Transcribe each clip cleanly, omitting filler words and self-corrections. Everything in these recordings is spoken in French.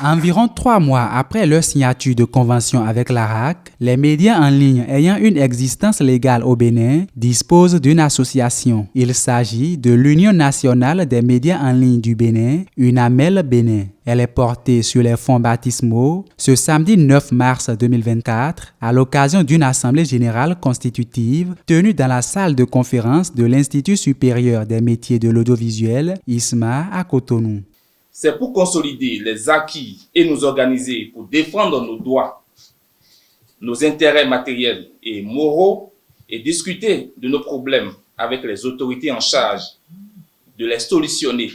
Environ 3 mois après leur signature de convention avec l'ARAC, les médias en ligne ayant une existence légale au Bénin disposent d'une association. Il s'agit de l'Union nationale des médias en ligne du Bénin, UNAMEL Bénin. Elle est portée sur les fonds baptismaux ce samedi 9 mars 2024 à l'occasion d'une assemblée générale constitutive tenue dans la salle de conférence de l'Institut supérieur des métiers de l'audiovisuel, ISMA, à Cotonou. C'est pour consolider les acquis et nous organiser pour défendre nos droits, nos intérêts matériels et moraux et discuter de nos problèmes avec les autorités en charge de les solutionner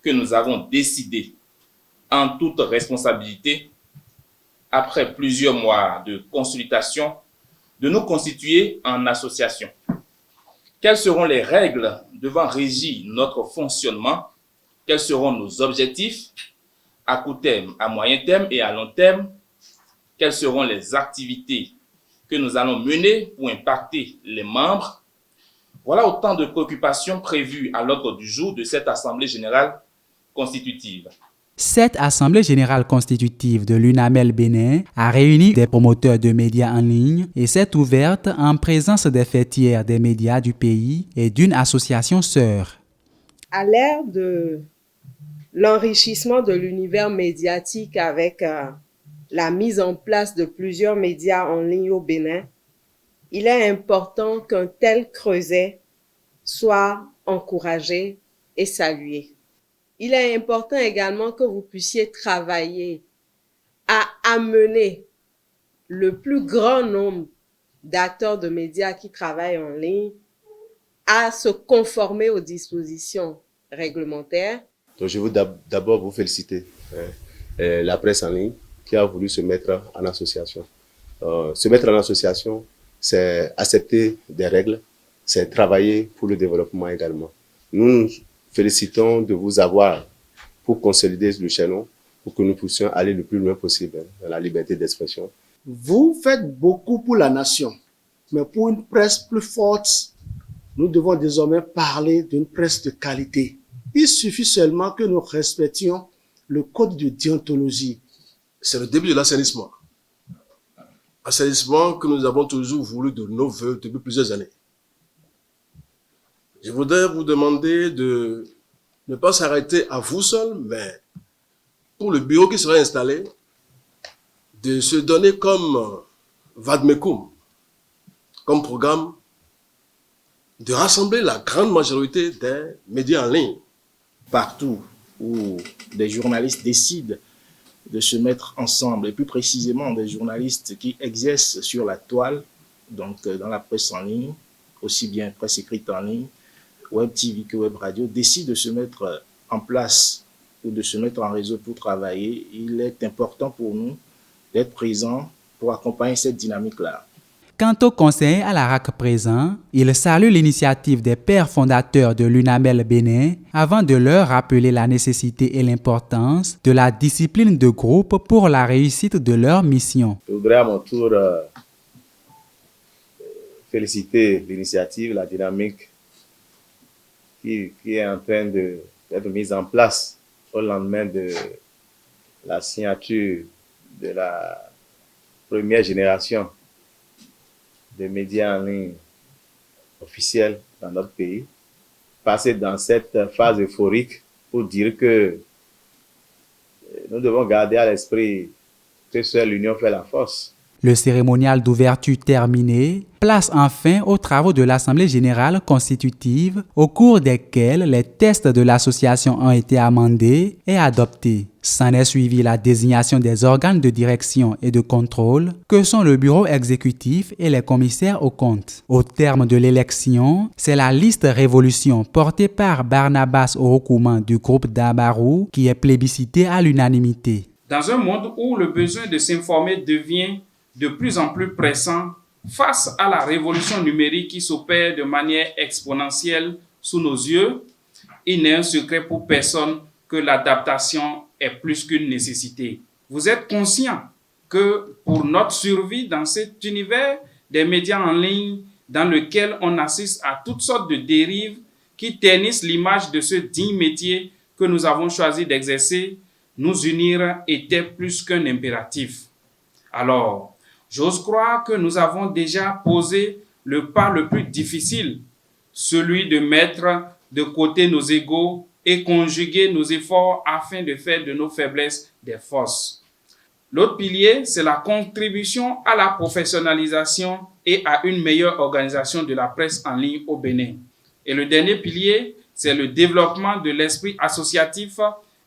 que nous avons décidé en toute responsabilité, après plusieurs mois de consultation, de nous constituer en association. Quelles seront les règles devant régir notre fonctionnement? Quels seront nos objectifs à court terme, à moyen terme et à long terme? Quelles seront les activités que nous allons mener pour impacter les membres? Voilà autant de préoccupations prévues à l'ordre du jour de cette Assemblée générale constitutive. Cette Assemblée générale constitutive de l'UNAMEL Bénin a réuni des promoteurs de médias en ligne et s'est ouverte en présence des fêtières des médias du pays et d'une association sœur. À l'ère de l'enrichissement de l'univers médiatique avec la mise en place de plusieurs médias en ligne au Bénin, il est important qu'un tel creuset soit encouragé et salué. Il est important également que vous puissiez travailler à amener le plus grand nombre d'acteurs de médias qui travaillent en ligne à se conformer aux dispositions réglementaires. Donc, je veux d'abord vous féliciter, la presse en ligne qui a voulu se mettre en association. Se mettre en association, c'est accepter des règles, c'est travailler pour le développement également. Nous nous félicitons de vous avoir pour consolider le chaînon, pour que nous puissions aller le plus loin possible dans la liberté d'expression. Vous faites beaucoup pour la nation, mais pour une presse plus forte, nous devons désormais parler d'une presse de qualité. Il suffit seulement que nous respections le code de déontologie. C'est le début de l'assainissement. Assainissement que nous avons toujours voulu de nos voeux depuis plusieurs années. Je voudrais vous demander de ne pas s'arrêter à vous seul, mais pour le bureau qui sera installé, de se donner comme vademecum, comme programme, de rassembler la grande majorité des médias en ligne. Partout où des journalistes décident de se mettre ensemble, et plus précisément des journalistes qui exercent sur la toile, donc dans la presse en ligne, aussi bien presse écrite en ligne, Web TV que Web Radio, décident de se mettre en place ou de se mettre en réseau pour travailler, il est important pour nous d'être présents pour accompagner cette dynamique-là. Quant aux conseillers à l'ARAC présents, ils saluent l'initiative des pères fondateurs de l'UNAMEL Bénin avant de leur rappeler la nécessité et l'importance de la discipline de groupe pour la réussite de leur mission. Je voudrais à mon tour féliciter l'initiative, la dynamique qui est en train d'être mise en place au lendemain de la signature de la première génération de médias en ligne officiels dans notre pays, passer dans cette phase euphorique pour dire que nous devons garder à l'esprit que seule l'union fait la force. Le cérémonial d'ouverture terminé, place enfin aux travaux de l'Assemblée générale constitutive, au cours desquels les tests de l'association ont été amendés et adoptés. S'en est suivi la désignation des organes de direction et de contrôle, que sont le bureau exécutif et les commissaires aux comptes. Au terme de l'élection, c'est la liste Révolution portée par Barnabas Orokouman du groupe d'Abarou qui est plébiscitée à l'unanimité. Dans un monde où le besoin de s'informer devient de plus en plus pressant face à la révolution numérique qui s'opère de manière exponentielle sous nos yeux, il n'est un secret pour personne que l'adaptation est plus qu'une nécessité. Vous êtes conscient que pour notre survie dans cet univers des médias en ligne dans lequel on assiste à toutes sortes de dérives qui ternissent l'image de ce digne métier que nous avons choisi d'exercer, nous unir était plus qu'un impératif. Alors, j'ose croire que nous avons déjà posé le pas le plus difficile, celui de mettre de côté nos égos et conjuguer nos efforts afin de faire de nos faiblesses des forces. L'autre pilier, c'est la contribution à la professionnalisation et à une meilleure organisation de la presse en ligne au Bénin. Et le dernier pilier, c'est le développement de l'esprit associatif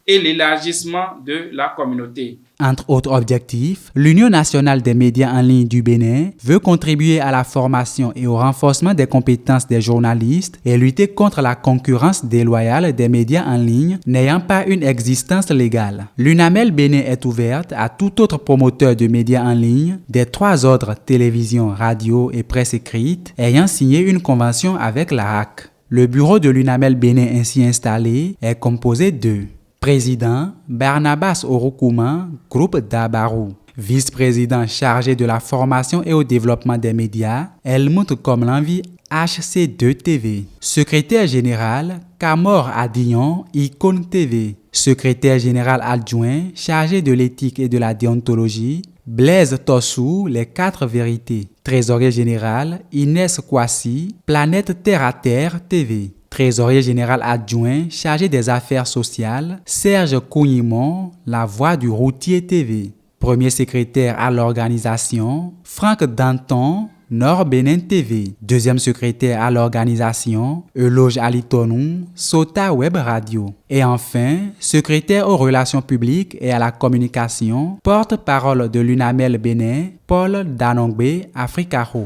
et l'élargissement de la communauté. Entre autres objectifs, l'Union nationale des médias en ligne du Bénin veut contribuer à la formation et au renforcement des compétences des journalistes et lutter contre la concurrence déloyale des médias en ligne n'ayant pas une existence légale. L'UNAMEL Bénin est ouverte à tout autre promoteur de médias en ligne des 3 ordres télévision, radio et presse écrite ayant signé une convention avec la RAC. Le bureau de l'UNAMEL Bénin ainsi installé est composé de Président, Barnabas Orokouma, groupe Dabarou. Vice-président chargé de la formation et au développement des médias, Helmut Komlanvi, HC2 TV. Secrétaire général, Kamor Adillon, Icône TV. Secrétaire général adjoint, chargé de l'éthique et de la déontologie, Blaise Tossou, Les 4 vérités. Trésorier général, Inès Kwasi, Planète Terre à Terre TV. Trésorier général adjoint chargé des affaires sociales, Serge Cognimon, La Voix du Routier TV. Premier secrétaire à l'organisation, Franck Danton, Nord Bénin TV. Deuxième secrétaire à l'organisation, Eloge Alitonou, Sota Web Radio. Et enfin, secrétaire aux relations publiques et à la communication, porte-parole de l'UNAMEL Bénin, Paul Danongbe Africaro.